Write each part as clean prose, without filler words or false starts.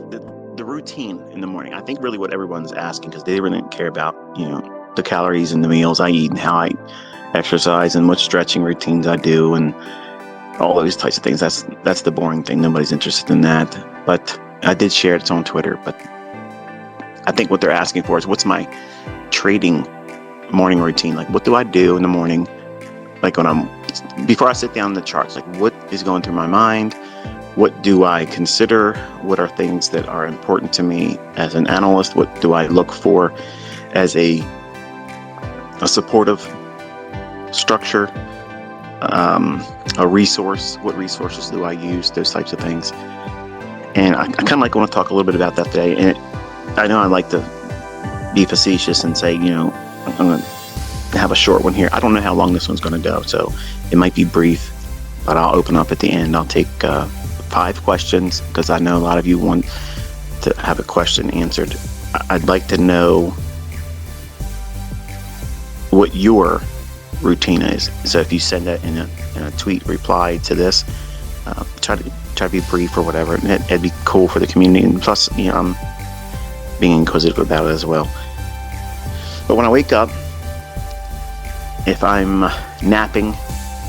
the routine in the morning. I think really what everyone's asking, because they really don't care about, the calories and the meals I eat and how I exercise and what stretching routines I do and all those types of things. That's the boring thing. Nobody's interested in that. But I did share it on Twitter. But I think what they're asking for is, what's my trading morning routine? Like, what do I do in the morning? Like before I sit down the charts, like what is going through my mind? What do I consider? What are things that are important to me as an analyst? What do I look for as a supportive structure, a resource? What resources do I use? Those types of things. And I kind of want to talk a little bit about that today. And I know I like to be facetious and say, I'm going to have a short one here. I don't know how long this one's going to go, so it might be brief, but I'll open up at the end. I'll take 5 questions because I know a lot of you want to have a question answered. I'd like to know what your routine is. So if you send that in a tweet reply to this, try to be brief or whatever. It'd be cool for the community, and plus, I'm being inquisitive about it as well. But when I wake up, if I'm napping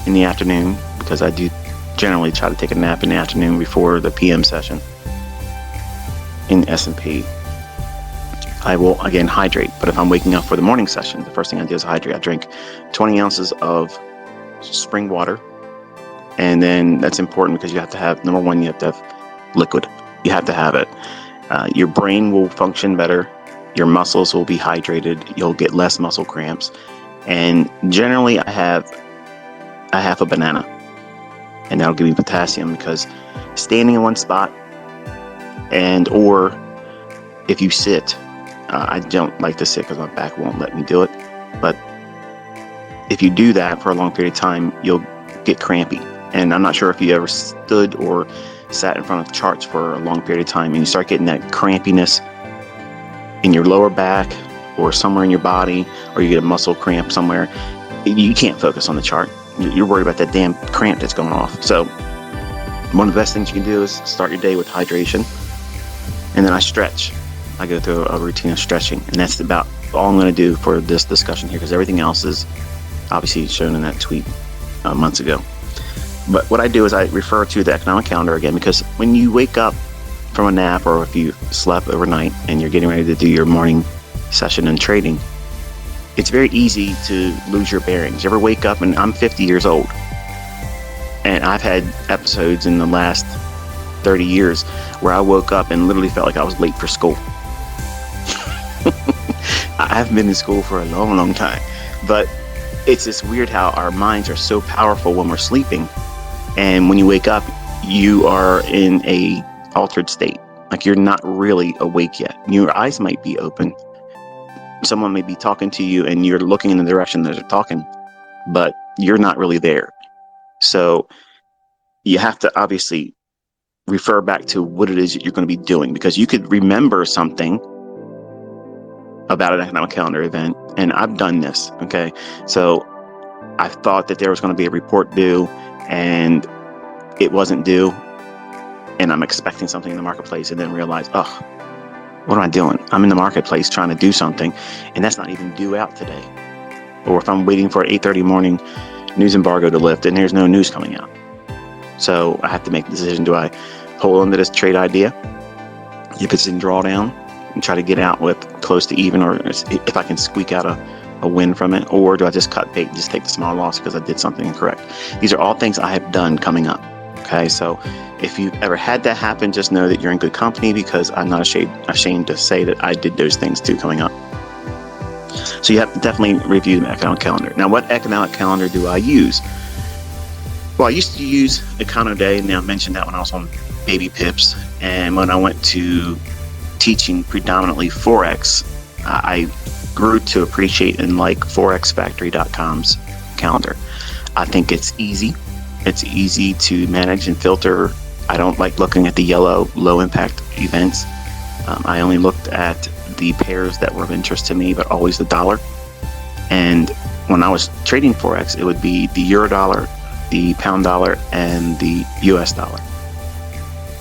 in the afternoon, because I do generally try to take a nap in the afternoon before the PM session in S&P, I will again hydrate. But if I'm waking up for the morning session, the first thing I do is hydrate. I drink 20 ounces of spring water. And then that's important because you have to have, number one, you have to have liquid. You have to have it. Your brain will function better. Your muscles will be hydrated. You'll get less muscle cramps. And generally I have a banana, and that'll give me potassium, because standing in one spot or if you sit, I don't like to sit because my back won't let me do it. But if you do that for a long period of time, you'll get crampy. And I'm not sure if you ever stood or sat in front of charts for a long period of time and you start getting that crampiness in your lower back or somewhere in your body, or you get a muscle cramp somewhere, you can't focus on the chart. You're worried about that damn cramp that's going off. So one of the best things you can do is start your day with hydration. And then I stretch. I go through a routine of stretching, and that's about all I'm going to do for this discussion here, because everything else is obviously shown in that tweet months ago. But what I do is I refer to the economic calendar again, because when you wake up from a nap, or if you slept overnight and you're getting ready to do your morning session in trading, it's very easy to lose your bearings. You ever wake up, and I'm 50 years old, and I've had episodes in the last 30 years where I woke up and literally felt like I was late for school. I haven't been in school for a long, long time, but it's just weird how our minds are so powerful when we're sleeping, and when you wake up, you are in a altered state. Like, you're not really awake yet. Your eyes might be open. Someone may be talking to you and you're looking in the direction that they're talking, but you're not really there. So you have to obviously refer back to what it is that you're going to be doing, because you could remember something about an economic calendar event. And I've done this. Okay. So I thought that there was going to be a report due, and it wasn't due. And I'm expecting something in the marketplace, and then realize, what am I doing? I'm in the marketplace trying to do something, and that's not even due out today. Or if I'm waiting for 8:30 morning news embargo to lift, and there's no news coming out. So I have to make the decision. Do I hold on to this trade idea if it's in drawdown and try to get out with close to even, or if I can squeak out a win from it? Or do I just cut bait and just take the small loss because I did something incorrect? These are all things I have done coming up. Okay, so if you've ever had that happen, just know that you're in good company, because I'm not ashamed to say that I did those things too coming up. So you have to definitely review the economic calendar. Now, what economic calendar do I use? Well, I used to use Econo Day, and I mentioned that when I was on Baby Pips. And when I went to teaching predominantly Forex, I grew to appreciate and like ForexFactory.com's calendar. I think it's easy. It's easy to manage and filter. I don't like looking at the yellow, low impact events. I only looked at the pairs that were of interest to me, but always the dollar. And when I was trading Forex, it would be the euro dollar, the pound dollar, and the US dollar.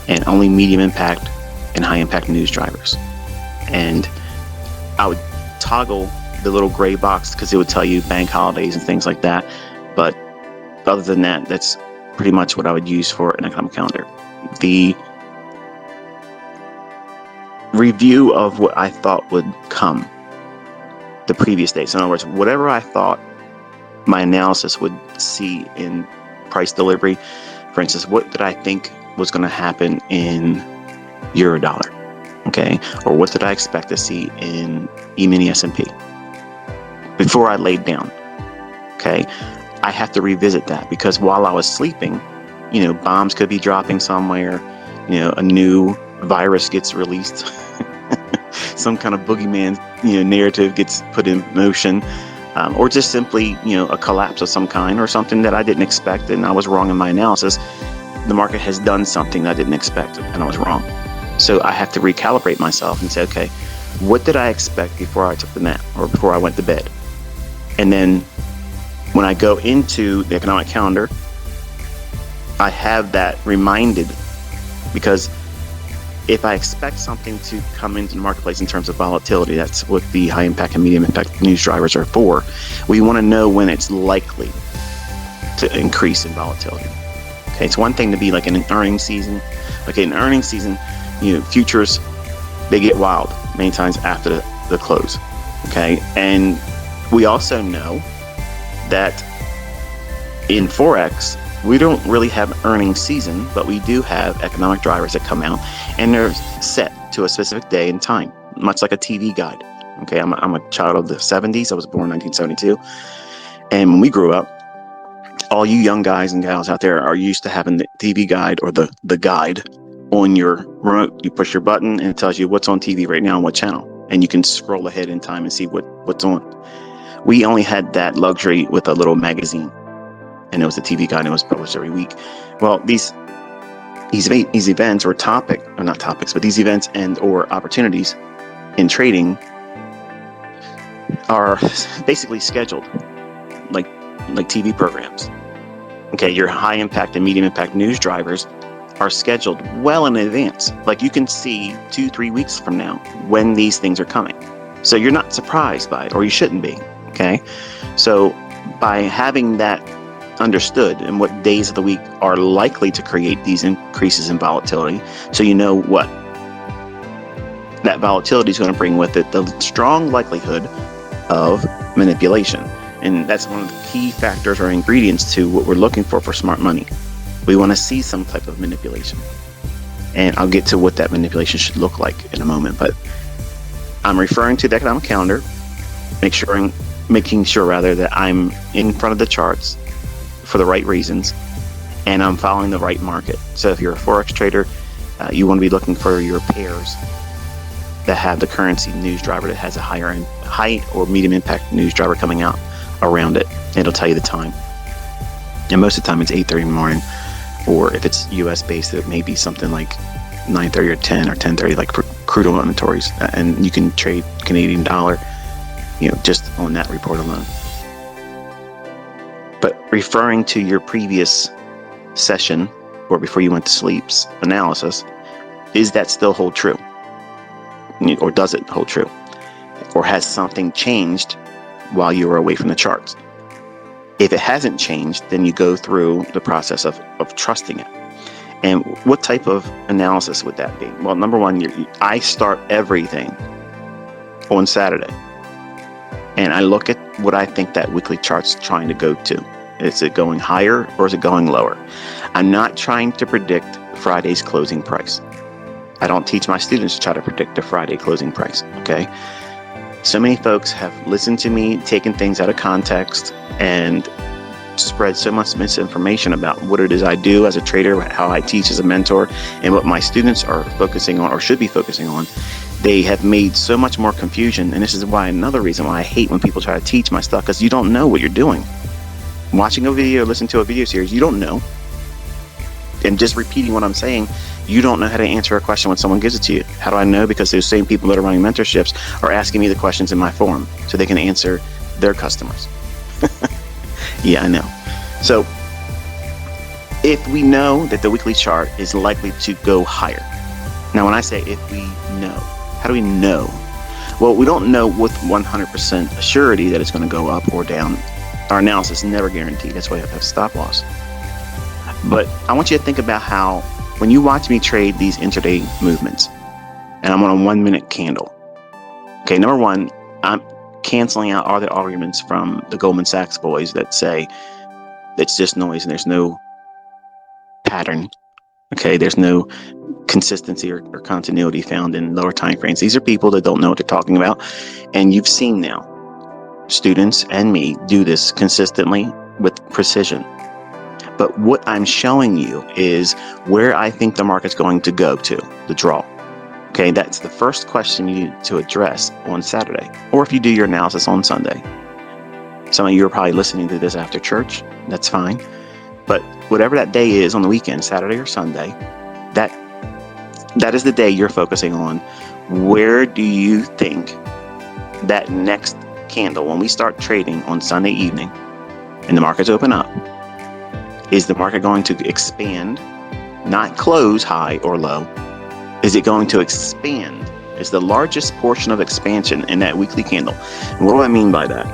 And only medium impact and high impact news drivers. And I would toggle the little gray box because it would tell you bank holidays and things like that. But other than that, that's pretty much what I would use for an economic calendar. The review of what I thought would come the previous day. So in other words, whatever I thought my analysis would see in price delivery, for instance, what did I think was going to happen in euro dollar? Okay. Or what did I expect to see in E-mini S&P before I laid down? Okay. I have to revisit that because while I was sleeping, bombs could be dropping somewhere, a new virus gets released, some kind of boogeyman, narrative gets put in motion, or just simply, a collapse of some kind or something that I didn't expect and I was wrong in my analysis. The market has done something I didn't expect and I was wrong. So I have to recalibrate myself and say, okay, what did I expect before I took the nap or before I went to bed? And then when I go into the economic calendar, I have that reminded, because if I expect something to come into the marketplace in terms of volatility, that's what the high impact and medium impact news drivers are for. We want to know when it's likely to increase in volatility. Okay, it's one thing to be like in an earnings season. Okay, in earnings season, futures, they get wild many times after the close. Okay, and we also know that in Forex, we don't really have earnings season, but we do have economic drivers that come out and they're set to a specific day and time, much like a TV guide. Okay, I'm a child of the 70s. I was born in 1972. And when we grew up, all you young guys and gals out there are used to having the TV guide or the guide on your remote. You push your button and it tells you what's on TV right now and what channel. And you can scroll ahead in time and see what's on. We only had that luxury with a little magazine. And it was a TV guide and it was published every week. Well, these events or not topics, but these events and or opportunities in trading are basically scheduled like TV programs. Okay, your high impact and medium impact news drivers are scheduled well in advance. Like you can see 2-3 weeks from now when these things are coming. So you're not surprised by it, or you shouldn't be. Okay, so by having that understood and what days of the week are likely to create these increases in volatility, so you know what that volatility is going to bring with it, the strong likelihood of manipulation. And that's one of the key factors or ingredients to what we're looking for smart money. We want to see some type of manipulation. And I'll get to what that manipulation should look like in a moment. But I'm referring to the economic calendar, making sure that I'm in front of the charts for the right reasons, and I'm following the right market. So if you're a Forex trader, you want to be looking for your pairs that have the currency news driver that has a high or medium impact news driver coming out around it. It'll tell you the time. And most of the time it's 8:30 in the morning, or if it's US based, it may be something like 9:30 or 10 or 10:30, like for crude oil inventories. And you can trade Canadian dollar, just on that report alone. But referring to your previous session or before you went to sleep's analysis, is that still hold true? Or does it hold true? Or has something changed while you were away from the charts? If it hasn't changed, then you go through the process of trusting it. And what type of analysis would that be? Well, number one, I start everything on Saturday. And I look at what I think that weekly chart's trying to go to. Is it going higher or is it going lower? I'm not trying to predict Friday's closing price. I don't teach my students to try to predict the Friday closing price, okay? So many folks have listened to me, taken things out of context, and spread so much misinformation about what it is I do as a trader, how I teach as a mentor, and what my students are focusing on or should be focusing on. They have made so much more confusion, and this is another reason why I hate when people try to teach my stuff, because you don't know what you're doing. Watching a video, listening to a video series, you don't know. And just repeating what I'm saying, you don't know how to answer a question when someone gives it to you. How do I know? Because those same people that are running mentorships are asking me the questions in my forum so they can answer their customers. Yeah, I know. So if we know that the weekly chart is likely to go higher, Now, when I say if we know, how do we know? Well, we don't know with 100% surety that it's going to go up or down. Our analysis is never guaranteed. That's why we have stop loss. But I want you to think about how when you watch me trade these intraday movements, and I'm on a 1 minute candle. Okay, number one, I'm canceling out all the arguments from the Goldman Sachs boys that say it's just noise and there's no pattern. Okay, there's no consistency or continuity found in lower time frames. These are people that don't know what they're talking about. And you've seen now students and me do this consistently with precision. But what I'm showing you is where I think the market's going to go to, the draw. Okay, that's the first question you need to address on Saturday, or if you do your analysis on Sunday. Some of you are probably listening to this after church. That's fine. But whatever that day is on the weekend, Saturday or Sunday, that is the day you're focusing on. Where do you think that next candle, when we start trading on Sunday evening and the markets open up, is the market going to expand, not close high or low? Is it going to expand? Is the largest portion of expansion in that weekly candle? And what do I mean by that?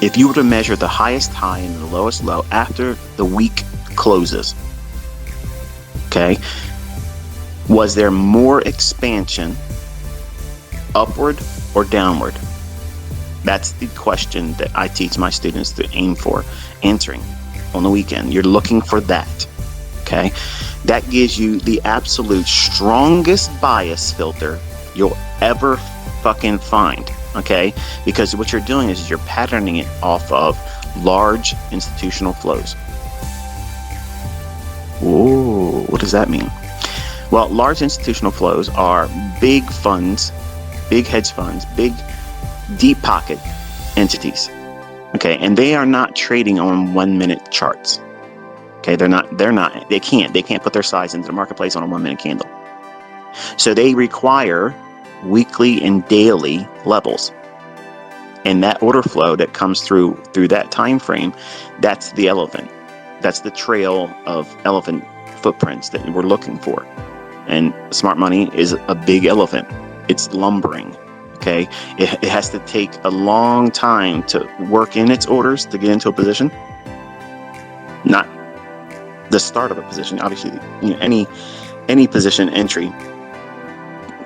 If you were to measure the highest high and the lowest low after the week closes, okay, was there more expansion upward or downward? That's the question that I teach my students to aim for answering on the weekend. You're looking for that, okay? That gives you the absolute strongest bias filter you'll ever fucking find, okay? Because what you're doing is you're patterning it off of large institutional flows. Whoa, what does that mean? Well, large institutional flows are big funds, big hedge funds, big deep pocket entities, okay? And they are not trading on 1 minute charts. Okay, they can't put their size into the marketplace on a 1 minute candle. So they require weekly and daily levels. And that order flow that comes through that time frame, that's the elephant. That's the trail of elephant footprints that we're looking for. And smart money is a big elephant. It's lumbering. Okay, it has to take a long time to work in its orders to get into a position. Not the start of a position. Obviously, any position entry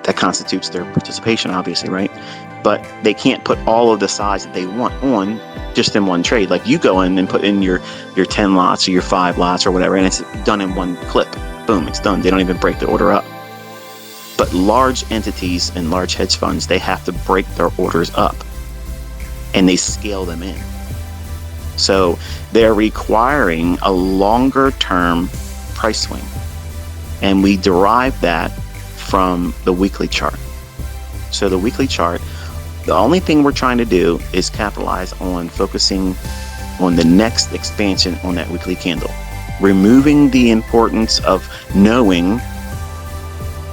that constitutes their participation, obviously, right? But they can't put all of the size that they want on just in one trade. Like you go in and put in your 10 lots or your 5 lots or whatever, and it's done in one clip. Boom, it's done. They don't even break the order up. But large entities and large hedge funds, they have to break their orders up and they scale them in. So they're requiring a longer term price swing. And we derive that from the weekly chart. So the weekly chart, the only thing we're trying to do is capitalize on focusing on the next expansion on that weekly candle, removing the importance of knowing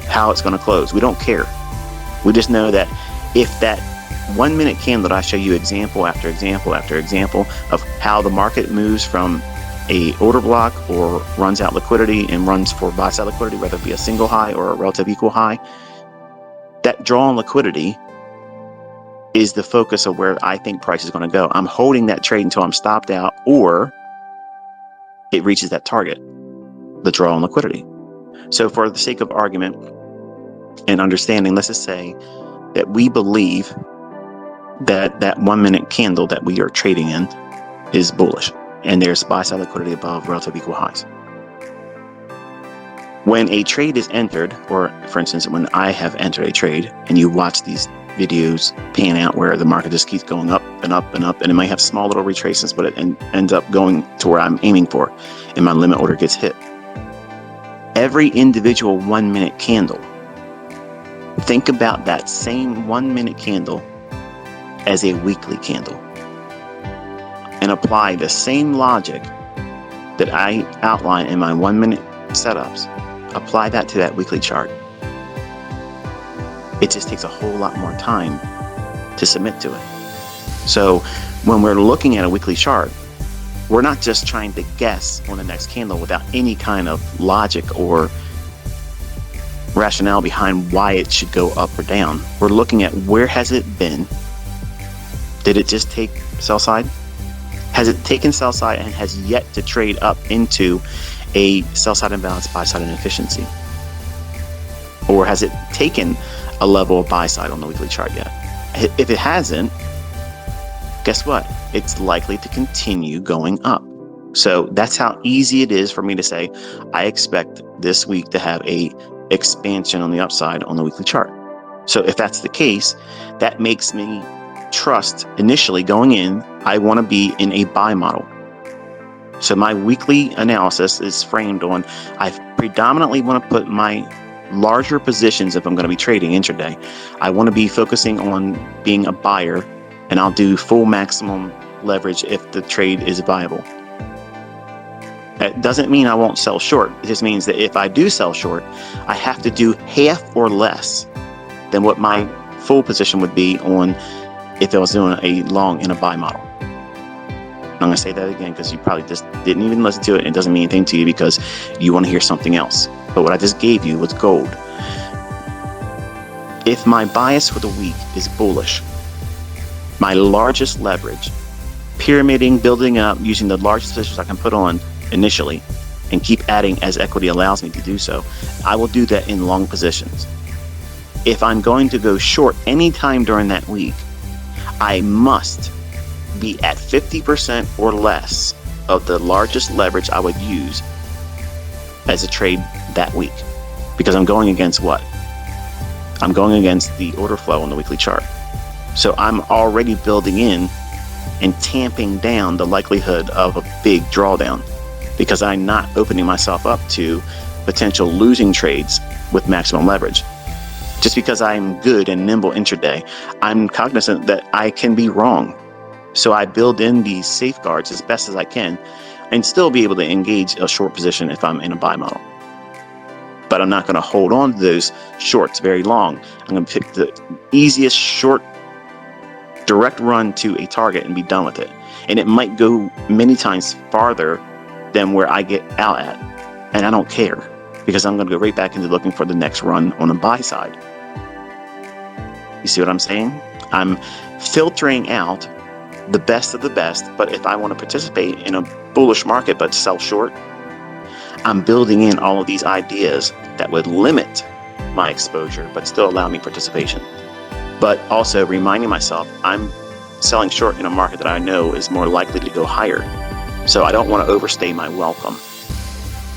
how it's going to close. We don't care. We just know that if that 1 minute candle, I show you example after example after example of how the market moves from a order block or runs out liquidity and runs for buy side liquidity, whether it be a single high or a relative equal high, that draw on liquidity is the focus of where I think price is going to go. I'm holding that trade until I'm stopped out or it reaches that target, the draw on liquidity. So for the sake of argument and understanding, let's just say that we believe that 1 minute candle that we are trading in is bullish and there's buy side liquidity above relative equal highs. When a trade is entered, or for instance, when I have entered a trade and you watch these videos pan out where the market just keeps going up and up and up, and it might have small little retracements, but it ends up going to where I'm aiming for and my limit order gets hit. Every individual 1 minute candle, think about that same 1 minute candle as a weekly candle and apply the same logic that I outline in my 1 minute setups. Apply that to that weekly chart. It just takes a whole lot more time to submit to it. So when we're looking at a weekly chart, we're not just trying to guess on the next candle without any kind of logic or rationale behind why it should go up or down. We're looking at where has it been. Did it just take sell side? Has it taken sell side and has yet to trade up into a sell side imbalance, buy side inefficiency? Or has it taken a level of buy side on the weekly chart yet? If it hasn't, guess what? It's likely to continue going up. So that's how easy it is for me to say, I expect this week to have a expansion on the upside on the weekly chart. So if that's the case, that makes me trust initially going in, I want to be in a buy model. So my weekly analysis is framed on, I predominantly want to put my larger positions if I'm going to be trading intraday. I want to be focusing on being a buyer, and I'll do full maximum leverage if the trade is viable. That doesn't mean I won't sell short. It just means that if I do sell short, I have to do half or less than what my full position would be on if I was doing a long in a buy model. I'm going to say that again because you probably just didn't even listen to it. It doesn't mean anything to you because you want to hear something else. But what I just gave you was gold. If my bias for the week is bullish, my largest leverage, pyramiding, building up, using the largest positions I can put on initially and keep adding as equity allows me to do so, I will do that in long positions. If I'm going to go short anytime during that week, I must be at 50% or less of the largest leverage I would use as a trade that week. Because I'm going against what? I'm going against the order flow on the weekly chart. So I'm already building in and tamping down the likelihood of a big drawdown because I'm not opening myself up to potential losing trades with maximum leverage. Just because I'm good and nimble intraday, I'm cognizant that I can be wrong. So I build in these safeguards as best as I can and still be able to engage a short position if I'm in a buy model. But I'm not going to hold on to those shorts very long. I'm going to pick the easiest short direct run to a target and be done with it. And it might go many times farther than where I get out at. And I don't care because I'm going to go right back into looking for the next run on the buy side. You see what I'm saying? I'm filtering out the best of the best, but if I want to participate in a bullish market but sell short, I'm building in all of these ideas that would limit my exposure but still allow me participation. But also reminding myself I'm selling short in a market that I know is more likely to go higher. So I don't want to overstay my welcome.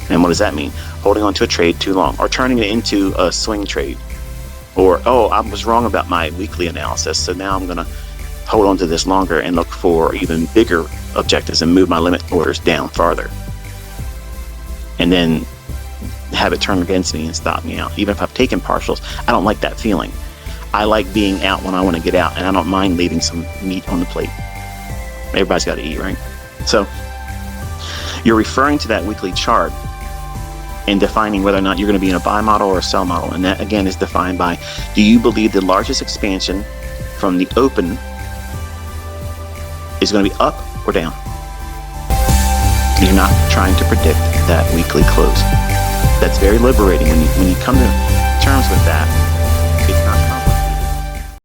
And what does that mean? Holding on to a trade too long or turning it into a swing trade. Or, oh, I was wrong about my weekly analysis, so now I'm going to hold on to this longer and look for even bigger objectives and move my limit orders down farther. And then have it turn against me and stop me out. Even if I've taken partials, I don't like that feeling. I like being out when I want to get out, and I don't mind leaving some meat on the plate. Everybody's got to eat, right? So you're referring to that weekly chart and defining whether or not you're going to be in a buy model or a sell model. And that, again, is defined by, do you believe the largest expansion from the open is going to be up or down? You're not trying to predict that weekly close. That's very liberating when you come to terms with that. It's not